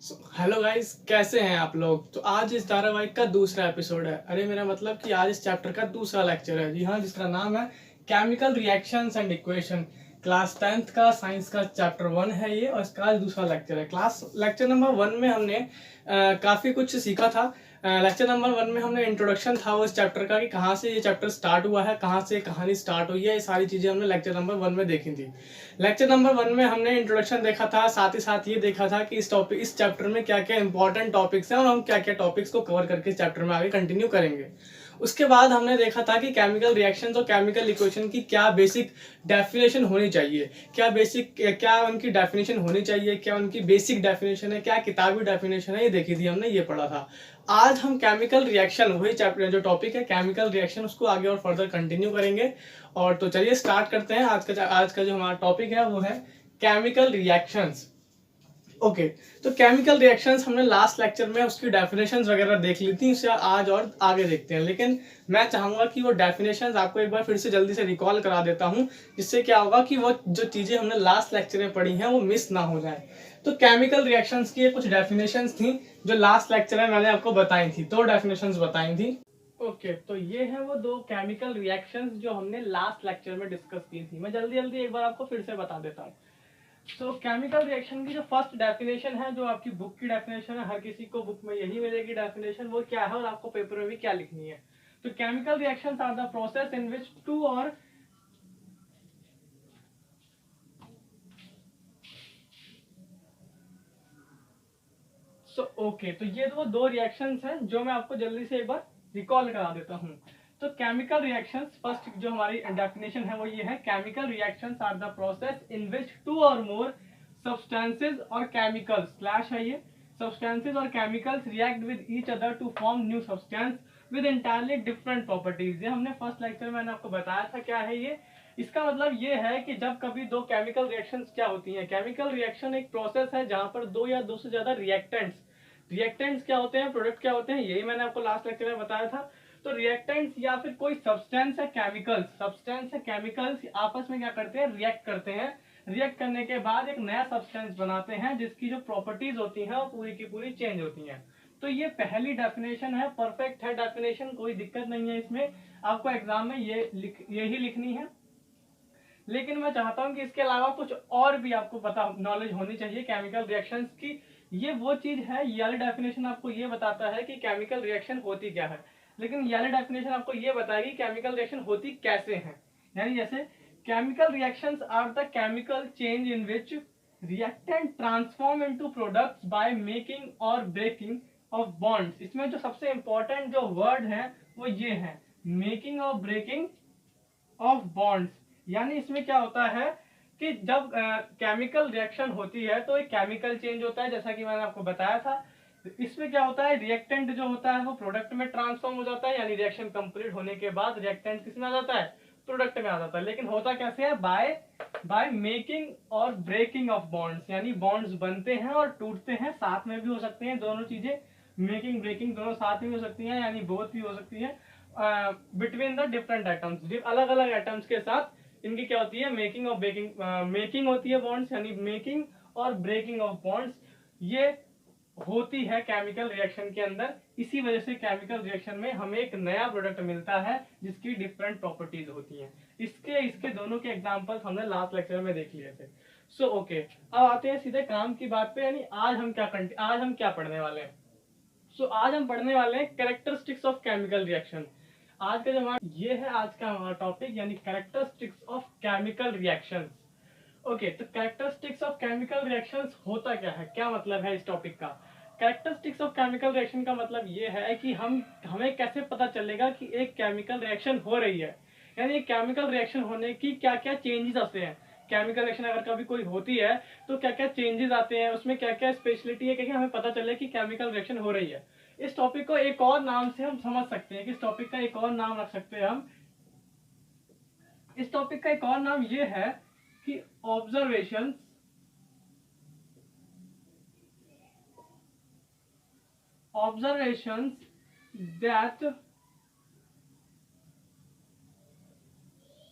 Hello guys, कैसे हैं आप लोग। तो आज इस धारावाहिक का दूसरा एपिसोड है। अरे मेरा मतलब कि आज इस चैप्टर का दूसरा लेक्चर है। जी हाँ, जिसका नाम है chemical reactions and equation. Class 10th का साइंस का चैप्टर 1 है ये, और इसका आज दूसरा लेक्चर है। क्लास लेक्चर नंबर 1 में हमने काफ़ी कुछ सीखा था। लेक्चर नंबर 1 में हमने इंट्रोडक्शन था वो इस चैप्टर का, कि कहाँ से ये चैप्टर स्टार्ट हुआ है, कहाँ से कहानी स्टार्ट हुई है, ये सारी चीज़ें हमने लेक्चर नंबर 1 में देखी थी। लेक्चर नंबर 1 में हमने इंट्रोडक्शन देखा था, साथ ही साथ ये देखा था कि इस चैप्टर में क्या क्या इंपॉर्टेंट टॉपिक्स हैं और हम क्या क्या टॉपिक्स को कवर करके इस चैप्टर में आगे कंटिन्यू करेंगे। उसके बाद हमने देखा था कि केमिकल रिएक्शंस और केमिकल इक्वेशन की क्या बेसिक डेफिनेशन होनी चाहिए, क्या उनकी डेफिनेशन होनी चाहिए, क्या उनकी बेसिक डेफिनेशन है, क्या किताबी डेफिनेशन है, ये देखी थी हमने, ये पढ़ा था। आज हम केमिकल रिएक्शन, वही चैप्टर जो टॉपिक है केमिकल रिएक्शन, उसको आगे और फर्दर कंटिन्यू करेंगे। और तो चलिए स्टार्ट करते हैं। आज का जो हमारा टॉपिक है वो है केमिकल रिएक्शंस। ओके, तो केमिकल रिएक्शंस हमने लास्ट लेक्चर में उसकी डेफिनेशंस वगैरह देख ली थी, उसे आज और आगे देखते हैं। लेकिन मैं चाहूंगा कि वो डेफिनेशंस आपको एक बार फिर से जल्दी से रिकॉल करा देता हूं, जिससे क्या होगा कि वो जो चीजें हमने लास्ट लेक्चर में पढ़ी हैं वो मिस ना हो जाए। तो केमिकल रिएक्शंस की कुछ डेफिनेशंस थी जो लास्ट लेक्चर में मैंने आपको बताई थी, दो डेफिनेशंस बताई थी। ओके, तो ये है वो दो केमिकल रिएक्शंस जो हमने लास्ट लेक्चर में डिस्कस की थी। मैं जल्दी जल्दी एक बार आपको फिर से बता देता हूँ। तो केमिकल रिएक्शन की जो फर्स्ट डेफिनेशन है, जो आपकी बुक की डेफिनेशन है, हर किसी को बुक में यही मिलेगी डेफिनेशन, वो क्या है और आपको पेपर में भी क्या लिखनी है। तो chemical reactions are the process in which two or okay, तो ये वो दो रिएक्शंस हैं जो मैं आपको जल्दी से एक बार रिकॉल करा देता हूँ। तो केमिकल रिएक्शंस, फर्स्ट जो हमारी डेफिनेशन है वो ये है, chemical reactions are the process in which two or more substances or chemicals slash है ये, substances or chemicals react with each other to form new substance with entirely different properties. ये हमने फर्स्ट लेक्चर में मैंने आपको बताया था क्या है ये। इसका मतलब ये है कि जब कभी दो केमिकल रिएक्शंस क्या होती हैं, केमिकल रिएक्शन एक प्रोसेस है जहां पर दो या दो से ज्यादा रिएक्टेंट्स क्या होते हैं, प्रोडक्ट क्या होते हैं, यही मैंने आपको लास्ट लेक्चर में बताया था। तो रिएक्टेंट्स या फिर कोई सब्सटेंस है केमिकल्स आपस में क्या करते हैं, रिएक्ट करते हैं। रिएक्ट करने के बाद एक नया सब्सटेंस बनाते हैं जिसकी जो प्रॉपर्टीज होती हैं वो पूरी की पूरी चेंज होती हैं। तो ये पहली डेफिनेशन है, परफेक्ट है डेफिनेशन, कोई दिक्कत नहीं है इसमें। आपको एग्जाम में यही लिखनी है। लेकिन मैं चाहता हूं कि इसके अलावा कुछ और भी आपको पता नॉलेज होनी चाहिए केमिकल रिएक्शंस की। ये वो चीज है, ये वाली डेफिनेशन आपको ये बताता है कि केमिकल रिएक्शन होती क्या है, लेकिन ये वाली डेफिनेशन आपको ये बताएगी केमिकल रिएक्शन होती कैसे है। यानी जैसे chemical reactions are the chemical change in which reactant transform into products by making और ब्रेकिंग ऑफ बॉन्ड्स। इसमें जो सबसे इंपॉर्टेंट जो वर्ड है वो ये है, मेकिंग और ब्रेकिंग ऑफ बॉन्ड्स। यानी इसमें क्या होता है कि जब केमिकल रिएक्शन होती है तो एक केमिकल चेंज होता है, जैसा कि मैंने आपको बताया था। इसमें क्या होता है, रिएक्टेंट जो होता है वो प्रोडक्ट में ट्रांसफॉर्म हो जाता है, यानी रिएक्शन कंप्लीट होने के बाद रिएक्टेंट किसमें आ जाता है, प्रोडक्ट में आ जाता है। लेकिन होता कैसे है, बाय बाय मेकिंग और ब्रेकिंग ऑफ बॉन्ड्स, यानी बॉन्ड्स बनते हैं और टूटते हैं, साथ में भी हो सकते हैं दोनों चीजें, मेकिंग ब्रेकिंग दोनों साथ में हो सकती हैं, यानी बोथ भी हो सकती है। बिटवीन द डिफरेंट एटम्स, अलग अलग एटम्स के साथ इनकी क्या होती है, मेकिंग और ब्रेकिंग, मेकिंग होती है बॉन्ड्स, यानी मेकिंग और ब्रेकिंग ऑफ बॉन्ड्स ये होती है केमिकल रिएक्शन के अंदर। इसी वजह से केमिकल रिएक्शन में हमें एक नया प्रोडक्ट मिलता है जिसकी डिफरेंट प्रॉपर्टीज होती हैं। इसके इसके दोनों के एग्जांपल्स हमने लास्ट लेक्चर में देख लिए थे। ओके, अब आते हैं सीधे काम की बात पे, यानी आज हम क्या पढ़ने वाले हैं। आज हम पढ़ने वाले हैं कैरेक्टरिस्टिक्स ऑफ केमिकल रिएक्शन। आज का जो हमारा ये है, आज का हमारा टॉपिक, यानी characteristics of chemical reactions. Okay, तो कैरेक्टरिस्टिक्स ऑफ केमिकल रिएक्शंस होता क्या है, क्या मतलब है इस टॉपिक का। कैरेक्टरिस्टिक्स ऑफ केमिकल रिएक्शन का मतलब ये है कि हमें कैसे पता चलेगा कि एक केमिकल रिएक्शन हो रही है, यानी केमिकल रिएक्शन होने की क्या क्या चेंजेस आते हैं। केमिकल रिएक्शन अगर कभी कोई होती है तो क्या क्या चेंजेस आते हैं, उसमें क्या क्या स्पेशलिटी है, क्या हमें पता चले कि केमिकल रिएक्शन हो रही है। इस टॉपिक को एक और नाम से हम समझ सकते हैं कि इस टॉपिक का एक और नाम रख सकते हैं हम। इस टॉपिक का एक और नाम ये है कि observation observations that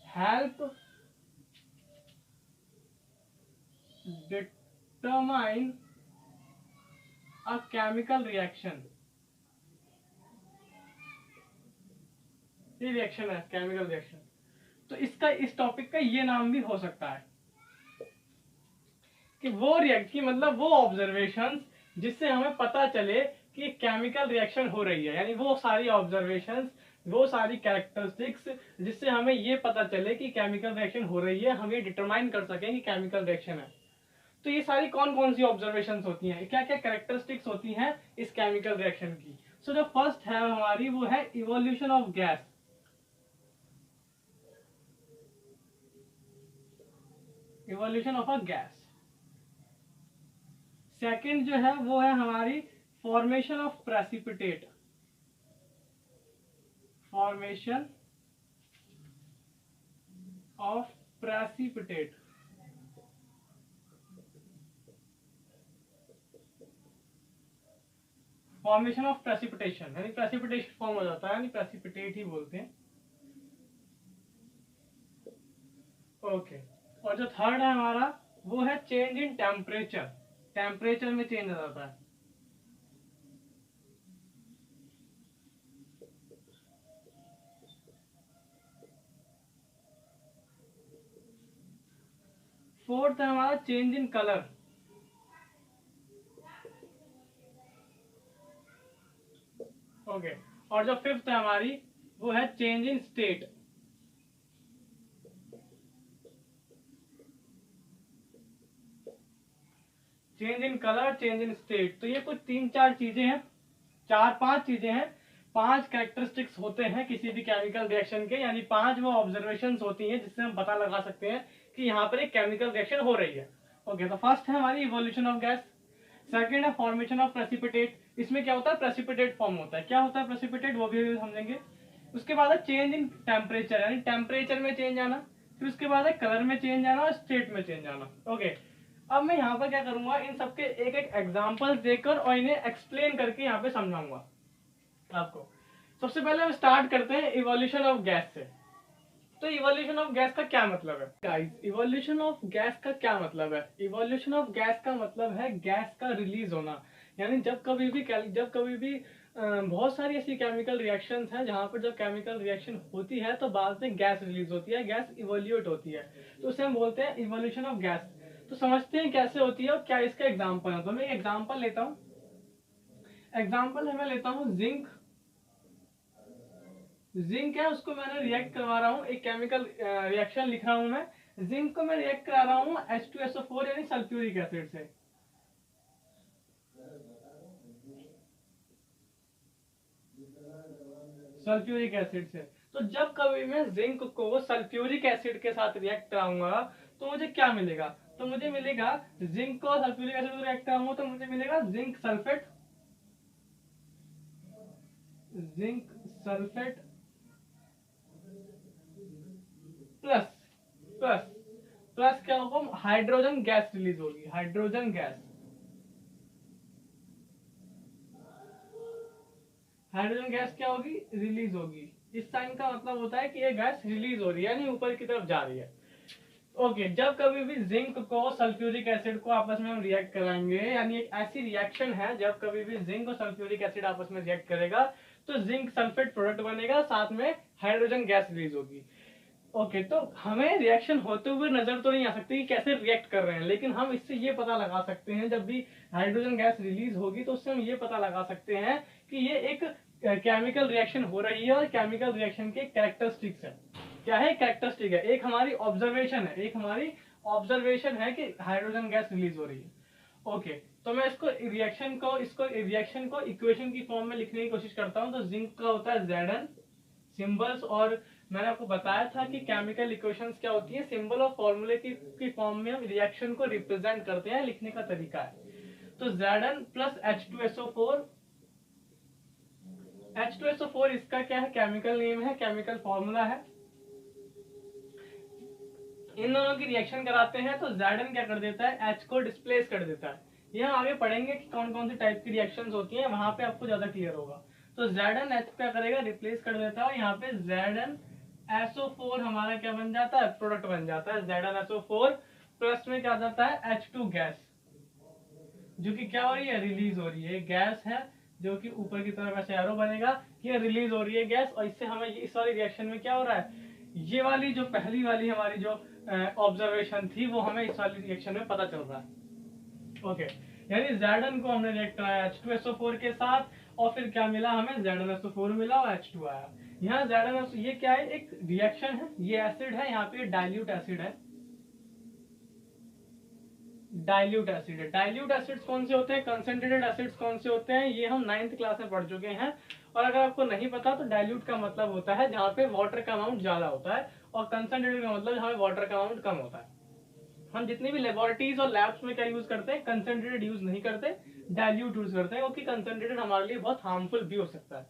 help determine a chemical reaction, ये रिएक्शन है केमिकल रिएक्शन। तो इसका इस टॉपिक का ये नाम भी हो सकता है कि वो रिएक्ट की मतलब वो ऑब्जर्वेशंस जिससे हमें पता चले कि केमिकल रिएक्शन हो रही है, यानी वो सारी ऑब्जर्वेशंस, वो सारी कैरेक्टरिस्टिक्स जिससे हमें ये पता चले कि केमिकल रिएक्शन हो रही है, हम ये डिटरमाइन कर सकें कि केमिकल रिएक्शन है। तो ये सारी कौन कौन सी ऑब्जर्वेशंस होती हैं, क्या क्या कैरेक्टरिस्टिक्स होती हैं इस केमिकल रिएक्शन की। सो जो फर्स्ट है हमारी वो है evolution of gas, evolution of a gas. Second जो है वो है हमारी formation of precipitate, formation of precipitate, formation of precipitation, यानी प्रेसिपिटेशन फॉर्म हो जाता है, यानी प्रेसिपिटेट ही बोलते हैं। ओके। और जो थर्ड है हमारा वो है चेंज इन टेम्परेचर, टेम्परेचर में चेंज हो जाता है। फोर्थ है हमारा चेंज इन कलर, ओके। और जो फिफ्थ है हमारी वो है change in state, change in colour, change in state. तो ये कुछ तीन चार चीजें हैं, चार पांच चीजें हैं, पांच कैरेक्टरिस्टिक्स होते हैं किसी भी केमिकल रिएक्शन के, यानी पांच वो ऑब्जर्वेशंस होती हैं जिससे हम पता लगा सकते हैं कि यहाँ पर एक केमिकल रिएक्शन हो रही है। ओके, तो फर्स्ट है हमारी इवोल्यूशन ऑफ गैस, सेकंड है फॉर्मेशन ऑफ प्रेसिपिटेट, इसमें क्या होता है प्रेसिपिटेट फॉर्म होता है, क्या होता है प्रेसिपिटेट वो भी समझेंगे। उसके बाद है चेंज इन टेम्परेचर, यानी टेम्परेचर में चेंज आना, फिर उसके बाद है कलर में चेंज आना और स्टेट में चेंज आना। ओके, अब मैं यहाँ पर क्या करूंगा, इन सबके एक एक एग्जाम्पल देकर और इन्हें एक्सप्लेन करके यहाँ पे समझाऊंगा आपको। सबसे पहले हम स्टार्ट करते हैं इवोल्यूशन ऑफ गैस से। तो इवोल्यूशन ऑफ गैस का क्या मतलब है गाइस, इवोल्यूशन ऑफ गैस का क्या मतलब है, इवोल्यूशन ऑफ गैस का मतलब है गैस का रिलीज होना। यानी जब कभी भी बहुत सारी ऐसी केमिकल रिएक्शंस हैं जहां पर जब केमिकल रिएक्शन होती है तो बाद में गैस रिलीज होती है, गैस इवोल्यूट होती है, तो उसे हम बोलते हैं इवोल्यूशन ऑफ गैस। तो समझते हैं कैसे होती है और क्या इसका एग्जाम्पल है। तो मैं एक एग्जाम्पल लेता हूँ, एग्जाम्पल है मैं लेता हूँ जिंक, जिंक है उसको मैंने रिएक्ट करवा रहा हूँ, एक केमिकल रिएक्शन लिख रहा हूँ मैं, जिंक को मैं रिएक्ट करा रहा हूँ H2SO4 यानी सल्फ्यूरिक एसिड से। सल्फ्यूरिक एसिड से। तो जब कभी मैं जिंक को सल्फ्यूरिक एसिड के साथ रिएक्ट कराऊंगा तो मुझे क्या मिलेगा, तो मुझे मिलेगा जिंक को सल्फ्यूरिक एसिड को रिएक्ट कराऊंगा तो मुझे मिलेगा zinc sulphate, zinc sulphate plus plus plus क्या होगा, हाइड्रोजन गैस रिलीज होगी, हाइड्रोजन गैस, हाइड्रोजन गैस क्या होगी, रिलीज होगी। इस साइन का मतलब होता है कि ये गैस रिलीज हो रही है, यानी ऊपर की तरफ जा रही है। ओके, जब कभी भी जिंक को सल्फ्यूरिक एसिड को आपस में हम रिएक्ट कराएंगे, यानी एक ऐसी रिएक्शन है जब कभी भी जिंक और सल्फ्यूरिक एसिड आपस में रिएक्ट करेगा तो जिंक सल्फेट प्रोडक्ट बनेगा, साथ में हाइड्रोजन गैस रिलीज होगी। ओके, तो हमें रिएक्शन होते हुए नजर तो नहीं आ सकती कि कैसे रिएक्ट कर रहे हैं, लेकिन हम इससे ये पता लगा सकते हैं जब भी हाइड्रोजन गैस रिलीज होगी तो उससे हम ये पता लगा सकते हैं कि ये एक केमिकल रिएक्शन हो रही है और केमिकल रिएक्शन के कैरेक्टरिस्टिक्स है। क्या है कैरेक्टरिस्टिक है, एक हमारी ऑब्जर्वेशन है, एक हमारी ऑब्जर्वेशन है कि हाइड्रोजन गैस रिलीज हो रही है। ओके, तो मैं इसको रिएक्शन को इक्वेशन की फॉर्म में लिखने की कोशिश करता हूँ। तो जिंक का होता है Zn सिंबल्स, और मैंने आपको बताया था कि केमिकल इक्वेशंस क्या होती है, सिंबल और फॉर्मूले की फॉर्म में हम रिएक्शन को रिप्रेजेंट करते हैं, लिखने का तरीका है। तो Zn प्लस H2SO4, H2SO4 इसका क्या है, केमिकल नेम है, केमिकल फॉर्मूला है। इन दोनों की रिएक्शन कराते हैं तो Zn क्या कर देता है, H को डिस्प्लेस कर देता है। ये हम आगे पढ़ेंगे कि कौन कौन सी टाइप की रिएक्शंस होती हैं, वहां पे आपको ज्यादा क्लियर होगा। तो Zn H क्या करेगा, रिप्लेस कर देता है, और यहाँ पे ZnSO4 हमारा क्या बन जाता है, प्रोडक्ट बन जाता है। ZnSO4 प्लस में क्या जाता है H2 गैस, जो कि क्या हो रही है, रिलीज हो रही है। गैस है जो कि ऊपर की तरफ ऐसे एरो बनेगा कि ये रिलीज हो रही है गैस, और इससे हमें इस वाली रिएक्शन में क्या हो रहा है, ये वाली जो पहली वाली हमारी जो ऑब्जर्वेशन थी वो हमें इस वाली रिएक्शन में पता चल रहा है। ओके, यानी Zn को हमने रिएक्ट कराया H2SO4 के साथ, और फिर क्या मिला हमें, ZnSO4 मिला और H2 आया। यहाँ ZnSO ये क्या है, एक रिएक्शन है, ये एसिड है, यहाँ पे डाइल्यूट एसिड है, डाइल्यूट एसिड है। डाइल्यूट एसिड्स कौन से होते हैं, कंसंट्रेटेड एसिड्स कौन से होते हैं, ये हम 9th क्लास में पढ़ चुके हैं। और अगर आपको नहीं पता तो डाइल्यूट का मतलब होता है जहाँ पे वाटर का अमाउंट ज्यादा होता है, और कंसंट्रेटेड का मतलब जहाँ पे वाटर का अमाउंट कम होता है। हम जितनी भी लेबोरेटरीज और लैब्स में क्या यूज करते हैं, कंसंट्रेटेड यूज नहीं करते, डाइल्यूट यूज करते हैं, क्योंकि कंसंट्रेटेड हमारे लिए बहुत हार्मफुल भी हो सकता है।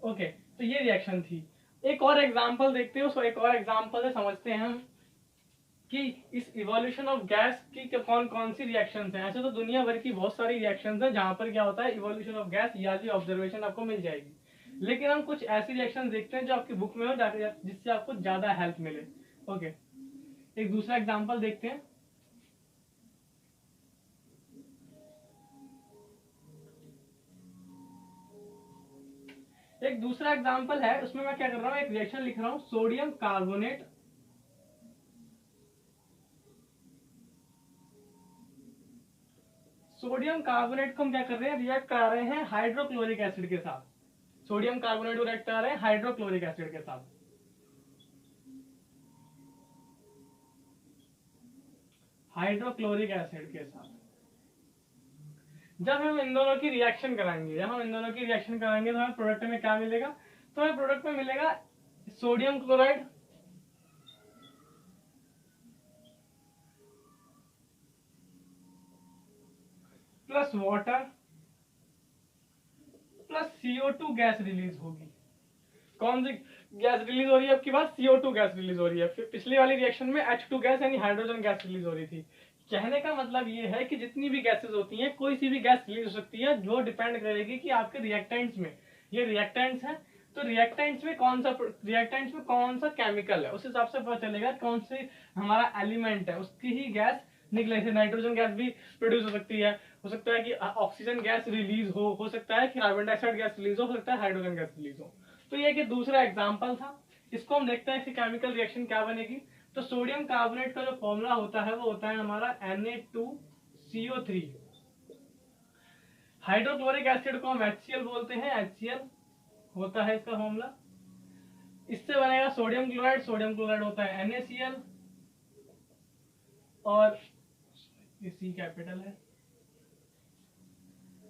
ओके, तो ये रिएक्शन थी। एक और एग्जांपल देखते हैं, उसको एक और एग्जांपल से समझते हैं हम कि इस इवोल्यूशन ऑफ गैस की कौन कौन सी रिएक्शंस हैं। ऐसे तो दुनिया भर की बहुत सारी रिएक्शंस हैं जहां पर क्या होता है, इवोल्यूशन ऑफ गैस या ऑब्जर्वेशन आपको मिल जाएगी, लेकिन हम कुछ ऐसी रिएक्शन देखते हैं जो आपकी बुक में हो, जिससे आपको ज्यादा हेल्प मिले। ओके, एक दूसरा एग्जांपल देखते हैं। एक दूसरा एग्जांपल है, उसमें मैं क्या कर रहा हूं, एक रिएक्शन लिख रहा हूं, सोडियम कार्बोनेट सोडियम कार्बोनेट को हम क्या कर रहे हैं, रिएक्ट करा रहे हैं हाइड्रोक्लोरिक एसिड के साथ। सोडियम कार्बोनेट को रिएक्ट करा रहे हैं हाइड्रोक्लोरिक एसिड के साथ, हाइड्रोक्लोरिक एसिड के साथ। जब हम इन दोनों की रिएक्शन कराएंगे, तो हमें प्रोडक्ट में क्या मिलेगा, तो हमें प्रोडक्ट में मिलेगा sodium chloride plus water plus CO2 gas release होगी। कौन सी गैस रिलीज हो रही है आपकी बात, CO2 गैस रिलीज हो रही है। फिर पिछली वाली रिएक्शन में H2 गैस यानी हाइड्रोजन गैस रिलीज हो रही थी। कहने का मतलब ये है कि जितनी भी गैसेस होती हैं, कोई सी भी गैस रिलीज हो सकती है, जो डिपेंड करेगी कि आपके रिएक्टेंट्स में, ये रिएक्टेंट्स है तो रिएक्टेंट्स में कौन सा केमिकल है, उस हिसाब से पता चलेगा कौन से हमारा एलिमेंट है, उसकी ही गैस निकले। जैसे नाइट्रोजन गैस भी प्रोड्यूस हो सकती है, हो सकता है कि ऑक्सीजन गैस रिलीज हो सकता है कि कार्बन डाइऑक्साइड गैस रिलीज हो सकता है हाइड्रोजन गैस रिलीज हो। तो ये कि दूसरा एग्जांपल था। इसको हम देखते हैं इसकी केमिकल रिएक्शन क्या बनेगी। तो सोडियम कार्बोनेट का जो फॉर्मूला होता है वो होता है हमारा Na2CO3। हाइड्रोक्लोरिक एसिड को हम HCl बोलते हैं, HCl होता है इसका फॉर्मूला। इससे बनेगा सोडियम क्लोराइड होता है NaCl, और C कैपिटल है।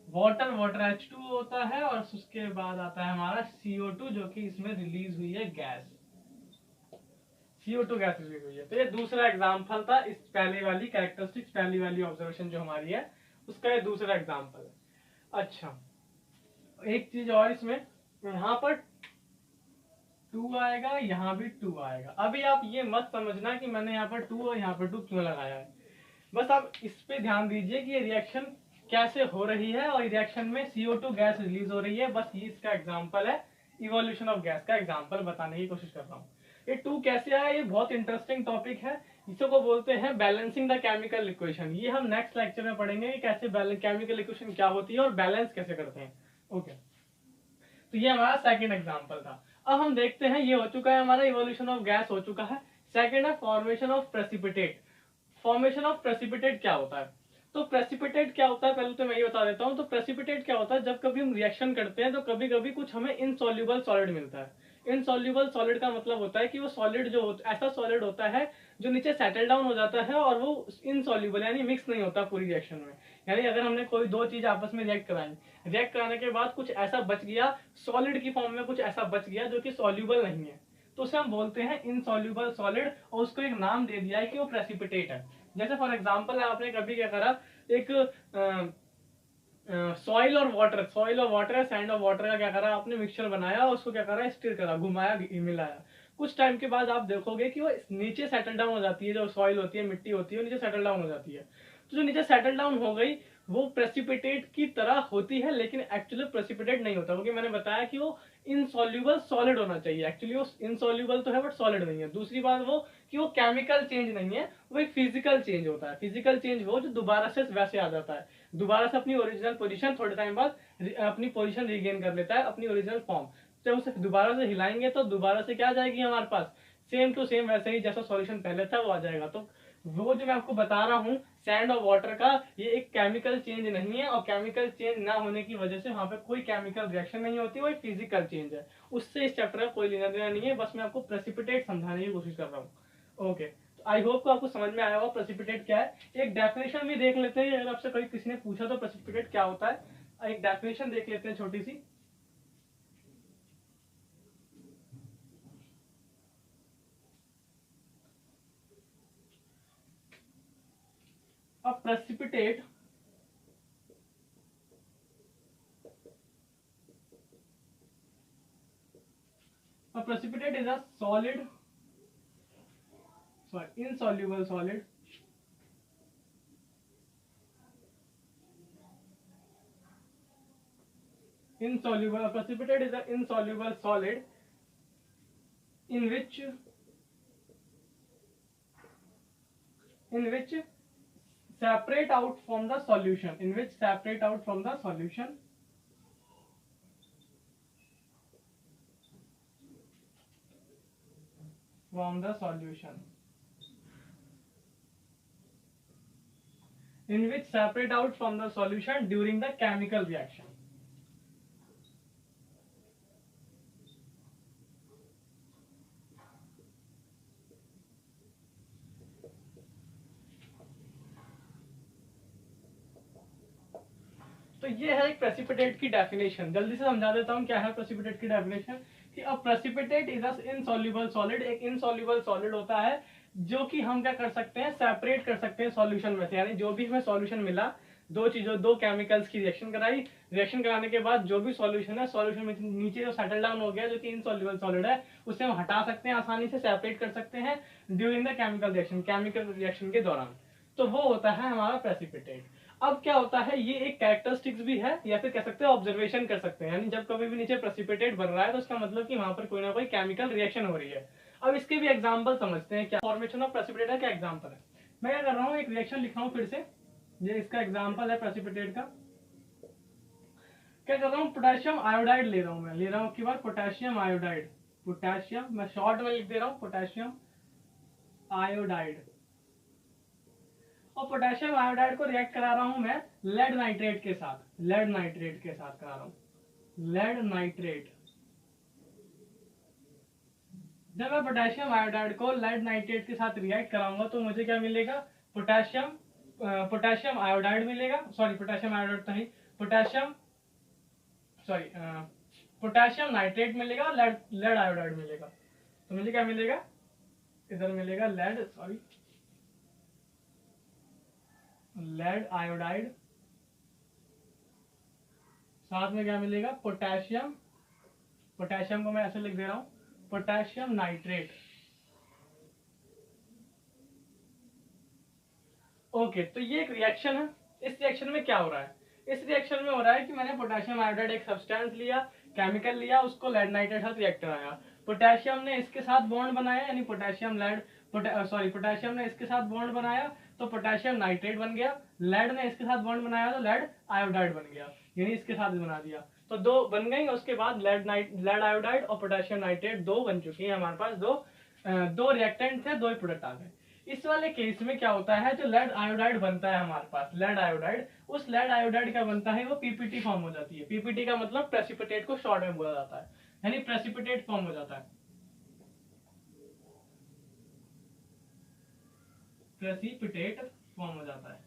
वाटर H2 होता है, और उसके बाद आता है हमारा CO2 जो कि इसमें रिलीज हुई है गैस, CO2 गैस रिलीज हुई है। तो ये दूसरा एग्जांपल था, इस पहले वाली कैरेक्टरिस्टिक्स, पहली वाली ऑब्जर्वेशन जो हमारी है उसका ये दूसरा एग्जांपल है। अच्छा, एक चीज और, इसमें यहाँ पर 2 आएगा, यहाँ भी 2 आएगा। अभी आप ये मत समझना कि मैंने यहाँ पर 2 और यहाँ पर 2 क्यों लगाया है, बस आप इस पे ध्यान दीजिए कि ये रिएक्शन कैसे हो रही है, और रिएक्शन में CO2 गैस रिलीज हो रही है। बस ये इसका एग्जांपल है, इवोल्यूशन ऑफ गैस का एग्जांपल बताने की कोशिश कर रहा हूँ। ये 2 कैसे आया, ये बहुत इंटरेस्टिंग टॉपिक है, इसको बोलते हैं बैलेंसिंग द केमिकल इक्वेशन। ये हम नेक्स्ट लेक्चर में पढ़ेंगे कि कैसे केमिकल इक्वेशन क्या होती है और बैलेंस कैसे करते हैं। ओके, तो ये हमारा सेकंड एग्जांपल था। अब हम देखते हैं, ये हो चुका है हमारा इवोल्यूशन ऑफ गैस हो चुका है। सेकंड है formation of precipitate. Formation of precipitate क्या होता है, तो प्रेसिपिटेट क्या होता है पहले तो मैं ये बता देता हूँ। तो प्रेसिपिटेट क्या होता है, जब कभी हम रिएक्शन करते हैं तो कभी कभी कुछ हमें इनसॉल्युबल सॉलिड मिलता है। इनसॉल्युबल सॉलिड का मतलब होता है कि वो सॉलिड जो ऐसा सॉलिड होता है जो नीचे सेटल डाउन हो जाता है, और वो इनसॉल्युबल यानी मिक्स नहीं होता पूरी रिएक्शन में। यानी अगर हमने कोई दो चीज आपस में रिएक्ट कराई, रिएक्ट कराने के बाद कुछ ऐसा बच गया सॉलिड की फॉर्म में, कुछ ऐसा बच गया जो कि सॉल्युबल नहीं है, तो उसे हम बोलते हैं इनसॉल्युबल सॉलिड, और उसको एक नाम दे दिया है कि वो प्रेसिपिटेट है। जैसे फॉर एग्जांपल आपने कभी क्या करा, एक सॉइल और वाटर है, सैंड और वाटर का क्या करा आपने, मिक्सचर बनाया और उसको क्या करा, स्टिर करा, घुमाया, मिलाया। कुछ टाइम के बाद आप देखोगे कि वो नीचे सेटल डाउन हो जाती है, जो सॉइल होती है, मिट्टी होती है, नीचे सेटल डाउन हो जाती है। तो जो नीचे सेटल डाउन हो गई वो प्रेसिपिटेट की तरह होती है, लेकिन एक्चुअली प्रेसिपिटेट नहीं होता, क्योंकि मैंने बताया कि वो इनसॉल्युबल सॉलिड होना चाहिए। एक्चुअली वो इनसॉल्युबल तो है बट सॉलिड नहीं है। दूसरी बात वो कि वो केमिकल चेंज नहीं है, वो एक फिजिकल चेंज होता है। फिजिकल चेंज वो जो दोबारा से वैसे आ जाता है। दोबारा से अपनी ओरिजिनल पोजीशन थोड़े टाइम बाद अपनी पोजीशन रीगेन कर लेता है, अपनी ओरिजिनल फॉर्म। जब उसे दोबारा से हिलाएंगे तो दोबारा से क्या आ जाएगी हमारे पास, सेम टू सेम वैसे ही जैसा सॉल्यूशन पहले था वो आ जाएगा। तो वो जो मैं आपको बता रहा हूँ सैंड और वाटर का, ये एक केमिकल चेंज नहीं है, और केमिकल चेंज ना होने की वजह से वहां पे कोई केमिकल रिएक्शन नहीं होती, वो एक फिजिकल चेंज है। उससे इस चैप्टर का कोई लेना देना नहीं है, बस मैं आपको प्रेसिपिटेट समझाने की कोशिश कर रहा हूँ। ओके, तो आई होप को आपको समझ में आया होगा प्रेसिपिटेट क्या है। एक डेफिनेशन भी देख लेते हैं, अगर आपसे कभी किसी ने पूछा तो प्रेसिपिटेट क्या होता है, एक डेफिनेशन देख लेते हैं छोटी सी। अब precipitate is a solid, sorry, insoluble solid insoluble, a precipitate is an insoluble solid in which separate out from the solution, in which separate out from the solution from the solution in which separate out from the solution during the chemical reaction. तो ये है एक precipitate की definition. जल्दी से समझा देता हूँ क्या है प्रेसिपिटेट की डेफिनेशन। कि a precipitate is a insoluble solid, एक इनसॉल्युबल सॉलिड होता है जो कि हम क्या कर सकते हैं, सेपरेट कर सकते हैं सॉल्यूशन में से। यानी जो भी हमें सॉल्यूशन मिला, दो चीजों, दो केमिकल्स की रिएक्शन कराई, रिएक्शन कराने के बाद जो भी सॉल्यूशन है, सॉल्यूशन में नीचे जो सेटल डाउन हो गया जो कि इनसॉल्युबल सॉलिड है, उसे हम हटा सकते हैं, आसानी से सेपरेट कर सकते हैं during the chemical reaction, chemical reaction के दौरान। तो वो होता है हमारा प्रेसिपिटेट। अब क्या होता है, ये एक कैरेक्टरिस्टिक्स भी है, या फिर कह सकते हैं ऑब्जर्वेशन कर सकते हैं। यानी जब कभी भी नीचे प्रेसिपिटेट बन रहा है तो उसका मतलब कि वहां पर कोई ना कोई केमिकल रिएक्शन हो रही है। अब इसके भी एग्जांपल समझते हैं, क्या फॉर्मेशन ऑफ प्रेसिपिटेट का क्या एग्जांपल है। मैं क्या कर रहा हूँ, एक रिएक्शन लिख रहा हूँ फिर से, ये इसका एग्जाम्पल है प्रेसिपिटेट का। क्या कर रहा हूँ, पोटेशियम आयोडाइड ले रहा हूँ, मैं ले रहा हूँ की बार पोटेशियम आयोडाइड, पोटेशियम मैं शॉर्ट में लिख दे रहा हूँ पोटेशियम आयोडाइड, और पोटेशियम आयोडाइड को रिएक्ट करा रहा हूं मैं लेड नाइट्रेट के साथ, लेड नाइट्रेट के साथ करा रहा हूं, लेड नाइट्रेट। जब मैं पोटेशियम आयोडाइड को लेड नाइट्रेट के साथ रिएक्ट कराऊंगा तो मुझे क्या मिलेगा, पोटेशियम आयोडाइड मिलेगा, सॉरी पोटेशियम आयोडाइड तो नहीं, पोटेशियम सॉरी पोटेशियम नाइट्रेट मिलेगा, लेड आयोडाइड मिलेगा। तो मुझे क्या मिलेगा, इधर मिलेगा लेड, सॉरी लेड आयोडाइड, साथ में क्या मिलेगा, पोटेशियम, पोटेशियम को मैं ऐसे लिख दे रहा हूं पोटेशियम नाइट्रेट। ओके, तो ये एक रिएक्शन है। इस रिएक्शन में क्या हो रहा है, इस रिएक्शन में हो रहा है कि मैंने पोटेशियम आयोडाइड एक सब्सटेंस लिया, केमिकल लिया, उसको लेड नाइट्रेट साथ रिएक्ट कराया। पोटेशियम ने इसके साथ बॉन्ड बनाया, यानी पोटेशियम लेड, सॉरी पोटेशियम ने इसके साथ बॉन्ड बनाया तो पोटेशियम नाइट्रेट बन गया। लेड ने इसके साथ बॉन्ड बनाया तो लेड आयोडाइड बन गया, यानी इसके साथ बना दिया, तो दो बन गई। उसके बाद लेड आयोडाइड और पोटेशियम नाइट्रेट दो बन चुकी है हमारे पास, दो रिएक्टेंट थे, दो ही प्रोडक्ट आ गए। इस वाले केस में क्या होता है, जो लेड आयोडाइड बनता है हमारे पास, लेड आयोडाइड, उस लेड आयोडाइड क्या बनता है, वो पीपीटी फॉर्म हो जाती है। पीपीटी का मतलब प्रेसिपिटेट को शॉर्ट में बोला जाता है, यानी प्रेसिपिटेट फॉर्म हो जाता है, प्रेसिपिटेट फॉर्म हो जाता है।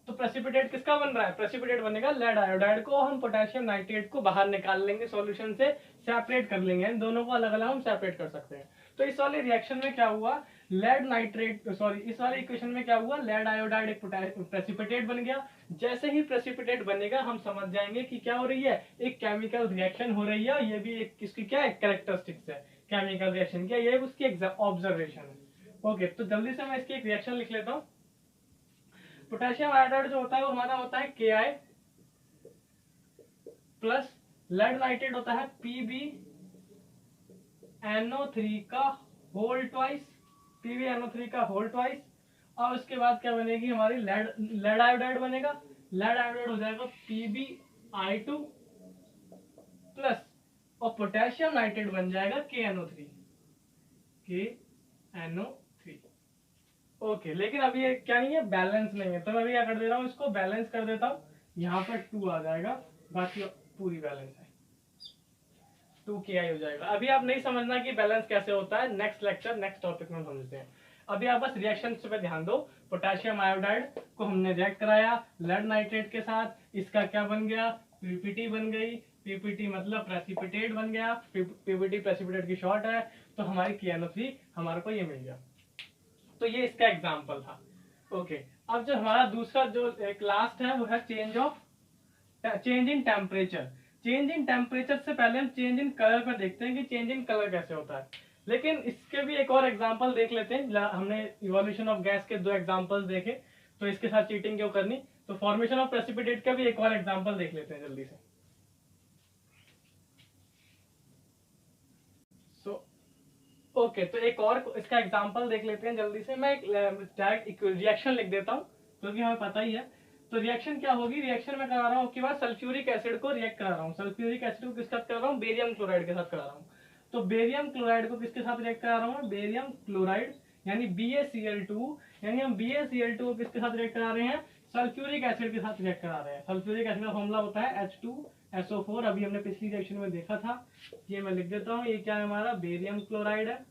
तो प्रेसिपिटेट किसका बन रहा है, प्रेसिपिटेट बनेगा लेड आयोडाइड को हम पोटेशियम नाइट्रेट को बाहर निकाल लेंगे सॉल्यूशन से, सेपरेट कर लेंगे, इन दोनों को अलग अलग हम सेपरेट कर सकते हैं। तो इस वाले रिएक्शन में क्या हुआ, लेड नाइट्रेट, सॉरी इस वाले इक्वेशन में क्या हुआ, लेड आयोडाइड एक प्रेसिपिटेट बन गया। जैसे ही प्रेसिपिटेट बनेगा हम समझ जाएंगे कि क्या हो रही है, एक केमिकल रिएक्शन हो रही है। ये भी एक किसकी क्या है, कैरेक्टरिस्टिक्स है केमिकल रिएक्शन की, ये उसकी ऑब्जर्वेशन है। ओके, तो जल्दी से मैं इसकी एक रिएक्शन लिख लेता हूँ। पोटेशियम आयोडाइड जो होता है वो हमारा होता है Ki प्लस लेड नाइट्रेट होता है PbNO3 का होल ट्वाइस, PbNO3 का होल ट्वाइस, और उसके बाद क्या बनेगी हमारी लेड आयोडाइड बनेगा। लेड आयोडाइड हो जाएगा PbI2 प्लस, और पोटेशियम नाइट्रेट बन जाएगा KNO3। ओके, लेकिन अभी ये क्या नहीं है, बैलेंस नहीं है, तो मैं अभी क्या कर दे रहा हूँ, इसको बैलेंस कर देता हूँ। यहाँ पर 2 आ जाएगा, बाकी पूरी बैलेंस है, 2Ki हो जाएगा। अभी आप नहीं समझना कि बैलेंस कैसे होता है, नेक्स्ट लेक्चर नेक्स्ट टॉपिक में समझते हैं। अभी आप बस रिएक्शन पे ध्यान दो। पोटेशियम आयोडाइड को हमने रिएक्ट कराया लेड नाइट्रेट के साथ, इसका क्या बन गया, पीपीटी बन गई। पीपीटी मतलब प्रेसिपिटेट बन गया, पीपीटी प्रेसिपिटेट की शॉर्ट है, तो हमारी KNO3 हमारे को ये मिल गया। तो ये इसका एग्जाम्पल था। ओके, अब जो हमारा दूसरा जो एक लास्ट है वो है change in temperature. Change in temperature से पहले हम चेंज इन कलर पर देखते हैं कि चेंज इन कलर कैसे होता है, लेकिन इसके भी एक और एग्जांपल देख लेते हैं। हमने इवोल्यूशन ऑफ गैस के 2 एग्जांपल्स देखे, तो इसके साथ चीटिंग क्यों करनी। तो फॉर्मेशन ऑफ प्रेसिपिटेट का भी एक और एग्जांपल देख लेते हैं जल्दी से। ओके, तो एक और इसका एग्जांपल देख लेते हैं जल्दी से। मैं एक डायरेक्ट रिएक्शन लिख देता हूँ क्योंकि हमें पता ही है। तो रिएक्शन क्या होगी, रिएक्शन में करा रहा हूँ कि बाद सल्फ्यूरिक एसिड को रिएक्ट करा रहा हूँ। सल्फ्यूरिक एसिड को किसके साथ करा रहा हूँ, बेरियम क्लोराइड के साथ करा रहा हूँ। तो बेरियम क्लोराइड को किसके साथ रिएक्ट करा रहा हूँ, बेरियम क्लोराइड यानी BaCl2, यानी हम BaCl2 को किसके साथ रिएक्ट करा रहे हैं, सल्फ्यूरिक एसिड के साथ रिएक्ट करा रहे हैं। सल्फ्यूरिक एसिड का फॉर्मूला होता है H2SO4, अभी हमने पिछली रिएक्शन में देखा था। ये मैं लिख देता हूँ, ये क्या है हमारा बेरियम क्लोराइड है,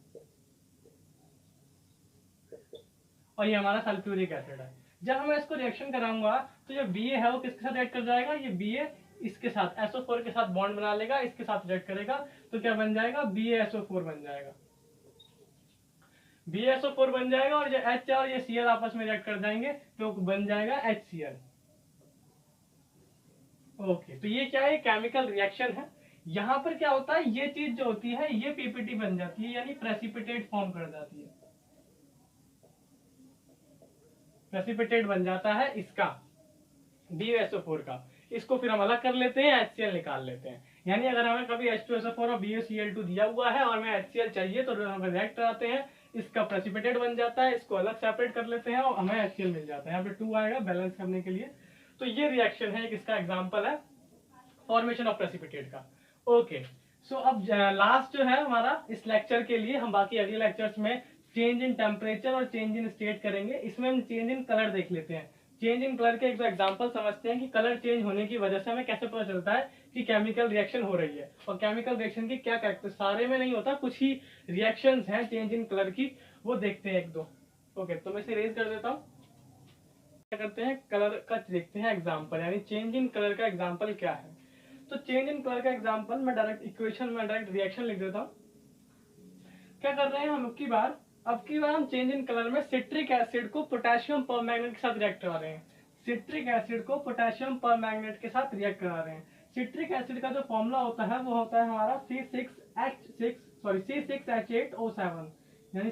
और ये हमारा सल्फ्यूरिक एसिड है। जब मैं इसको रिएक्शन कराऊंगा तो जो Ba है वो किसके साथ रिएक्ट कर जाएगा, ये Ba इसके साथ SO4 के साथ बॉन्ड बना लेगा, इसके साथ रिएक्ट करेगा, तो क्या बन जाएगा, BaSO4 बन जाएगा। BaSO4 बन जाएगा, और जो H और ये Cl आपस में रिएक्ट कर जाएंगे तो बन जाएगा HCl। ओके, तो ये क्या है, केमिकल रिएक्शन है। यहाँ पर क्या होता है, ये चीज जो होती है ये पीपीटी बन जाती है, यानी प्रेसिपिटेट फॉर्म कर जाती है। प्रेसिपिटेट बन जाता है इसका BaSO4 का। इसको फिर हम अलग कर लेते हैं, HCl निकाल लेते हैं। यानी अगर हमें कभी H2SO4 और BaCl2 दिया हुआ है और हमें HCl चाहिए तो हम रिएक्ट कराते हैं, इसका प्रेसिपिटेट बन जाता है, इसको अलग सेपरेट कर लेते हैं और हमें HCl मिल जाता है। यहाँ पे 2 आएगा बैलेंस करने के लिए। तो ये रिएक्शन है, एक इसका एग्जाम्पल है फॉर्मेशन ऑफ प्रेसिपिटेट का। ओके, सो अब लास्ट जो है हमारा इस लेक्चर के लिए, हम बाकी अगले लेक्चर्स में चेंज इन टेम्परेचर और चेंज इन स्टेट करेंगे। इसमें हम चेंज इन कलर देख लेते हैं। चेंज इन कलर के एक एग्जांपल समझते हैं कि कलर चेंज होने की वजह से हमें कैसे पता चलता है कि केमिकल रिएक्शन हो रही है, और केमिकल रिएक्शन की क्या कैरेक्टर, सारे में नहीं होता, कुछ ही रिएक्शंस हैं चेंज इन कलर की, वो देखते हैं 1-2। ओके, तो मैं इसे रेज कर देता हूँ। क्या करते हैं, कलर का देखते हैं एग्जाम्पल, यानी चेंज इन कलर का एग्जाम्पल क्या है। तो चेंज इन कलर का एग्जाम्पल मैं डायरेक्ट इक्वेशन में डायरेक्ट रिएक्शन लिख देता हूँ। क्या कर रहे हैं हम, अब की बार हम चेंज इन कलर में सिट्रिक एसिड को पोटेशियम परमैंगनेट के साथ रिएक्ट करा रहे हैं। सिट्रिक एसिड को पोटेशियम परमैंगनेट के साथ रिएक्ट करा रहे हैं। सिट्रिक एसिड का जो फॉर्मूला होता है वो होता है हमारा C6H8O7, यानी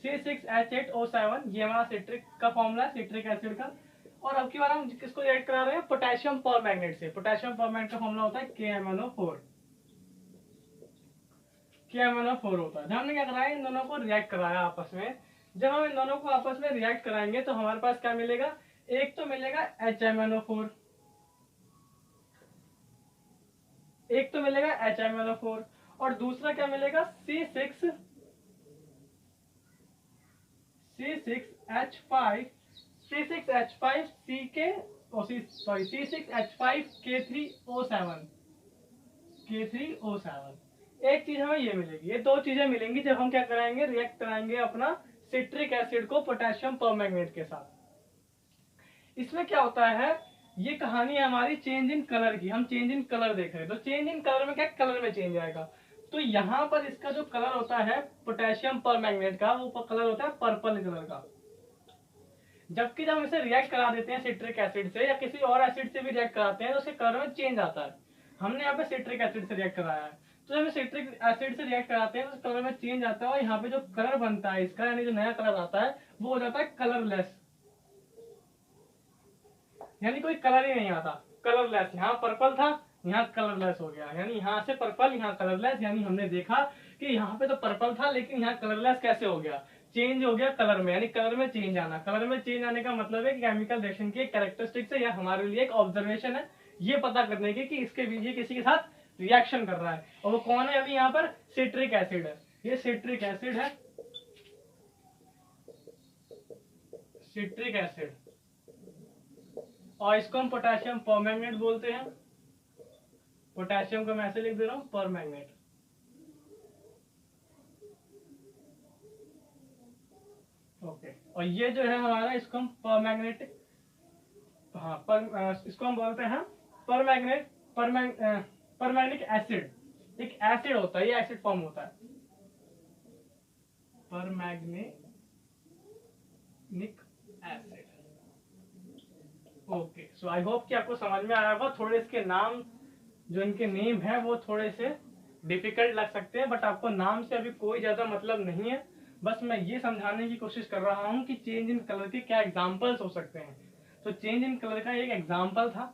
C6H8O7, ये हमारा सिट्रिक का फॉर्मूला है, सिट्रिक एसिड का। और अब की बार हम किसको रिएक्ट करा रहे हैं, पोटेशियम परमैंगनेट से। पोटेशियम परमैंगनेट का फॉर्मूला होता है KMnO4 होता है। हमने क्या कराया, इन दोनों को रिएक्ट कराया आपस में। जब हम इन दोनों को आपस में रिएक्ट कराएंगे तो हमारे पास क्या मिलेगा, एक तो मिलेगा HMnO4, और दूसरा क्या मिलेगा, C6H5K3O7। एक चीज हमें ये मिलेगी, ये 2 चीजें मिलेंगी जब हम क्या कराएंगे, रिएक्ट कराएंगे अपना सिट्रिक एसिड को पोटेशियम परमैंगनेट के साथ। इसमें क्या होता है, ये कहानी है हमारी चेंज इन कलर की। हम चेंज इन कलर देख रहे हैं, तो चेंज इन कलर में क्या, कलर में चेंज आएगा। तो यहाँ पर इसका जो कलर होता है पोटेशियम परमैंगनेट का, वो कलर होता है पर्पल कलर का। जबकि जब हम इसे रिएक्ट करा देते हैं सिट्रिक एसिड से या किसी और एसिड से भी रिएक्ट कराते हैं तो उसके कलर में चेंज आता है। हमने यहाँ पे सिट्रिक एसिड से रिएक्ट कराया है, तो जब हम सिट्रिक एसिड से रिएक्ट कराते हैं तो कलर में चेंज आता है, और यहाँ पे जो कलर बनता है इसका, यानी जो नया कलर आता है वो हो जाता है कलरलेस, यानी कोई कलर ही नहीं आता, कलरलेस। यहाँ पर्पल था, यहाँ कलरलेस हो गया, यानी यहाँ से पर्पल यहाँ कलरलेस, यानी हमने देखा कि यहाँ पे तो पर्पल था लेकिन यहाँ कलरलेस कैसे हो गया, चेंज हो गया कलर में, यानी कलर में चेंज आना। कलर में चेंज आने का मतलब है कि केमिकल रिएक्शन की एक कैरेक्टरिस्टिक्स है या हमारे लिए एक ऑब्जर्वेशन है ये पता करने की कि इसके बीच ये किसी के साथ रिएक्शन कर रहा है। और वो कौन है, अभी यहाँ पर सिट्रिक एसिड है, ये सिट्रिक एसिड है, सिट्रिक एसिड, और इसको हम पोटेशियम परमैंगनेट बोलते हैं। पोटेशियम को मैं ऐसे लिख दे रहा हूं परमैंगनेट। ओके, और ये जो है हमारा, इसको हम परमैंगनेटिक, हाँ इसको हम बोलते हैं परमैंगनेट, परमैंगनिक एसिड। एक एसिड होता है, ये एसिड फॉर्म होता है, permanganic acid. Okay, so I hope कि आपको समझ में आया होगा। थोड़े इसके नाम, जो इनके नेम है वो थोड़े से डिफिकल्ट लग सकते हैं, बट आपको नाम से अभी कोई ज्यादा मतलब नहीं है। बस मैं ये समझाने की कोशिश कर रहा हूँ कि चेंज इन कलर के क्या एग्जाम्पल्स हो सकते हैं। तो चेंज इन कलर का एक एग्जाम्पल था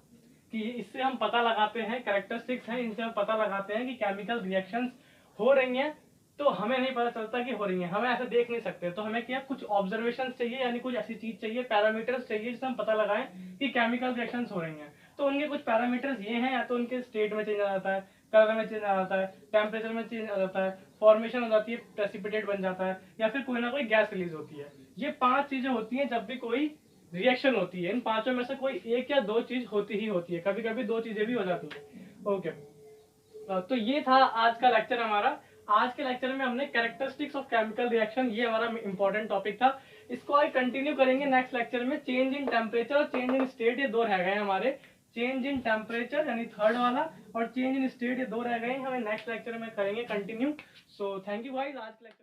कि इससे हम पता लगाते हैं, कैरेक्टरिस्टिक्स हैं, इनसे हम पता लगाते हैं कि केमिकल रिएक्शंस हो रही हैं। तो हमें नहीं पता चलता कि हो रही है, हमें ऐसे देख नहीं सकते, तो हमें क्या कुछ ऑब्जर्वेशन चाहिए, यानी कुछ ऐसी चीज चाहिए, पैरामीटर्स चाहिए जिससे हम पता लगाएं कि केमिकल रिएक्शंस हो रही हैं। तो उनके कुछ पैरामीटर्स ये हैं, या तो उनके स्टेट में चेंज आ जाता है, कलर में चेंज आ जाता है, टेम्परेचर में चेंज आ जाता है, फॉर्मेशन हो जाती है, प्रेसिपिटेट बन जाता है, या फिर कोई ना कोई गैस रिलीज होती है। ये 5 चीजें होती हैं जब भी कोई रिएक्शन होती है। इन पांचों में से कोई एक या दो चीज होती ही होती है, कभी कभी 2 चीजें भी हो जाती है। ओके, तो ये था आज का लेक्चर हमारा। आज के लेक्चर में हमने कैरेक्टरिस्टिक्स ऑफ केमिकल रिएक्शन, ये हमारा इंपॉर्टेंट टॉपिक था। इसको आज कंटिन्यू करेंगे नेक्स्ट लेक्चर में। चेंज इन टेम्परेचर और चेंज इन स्टेट, ये 2 रह गए हमारे। चेंज इन टेम्परेचर यानी थर्ड वाला, और चेंज इन स्टेट, ये 2 रह गए, हमें नेक्स्ट लेक्चर में करेंगे continue. So thank you guys, आज के लेक्चर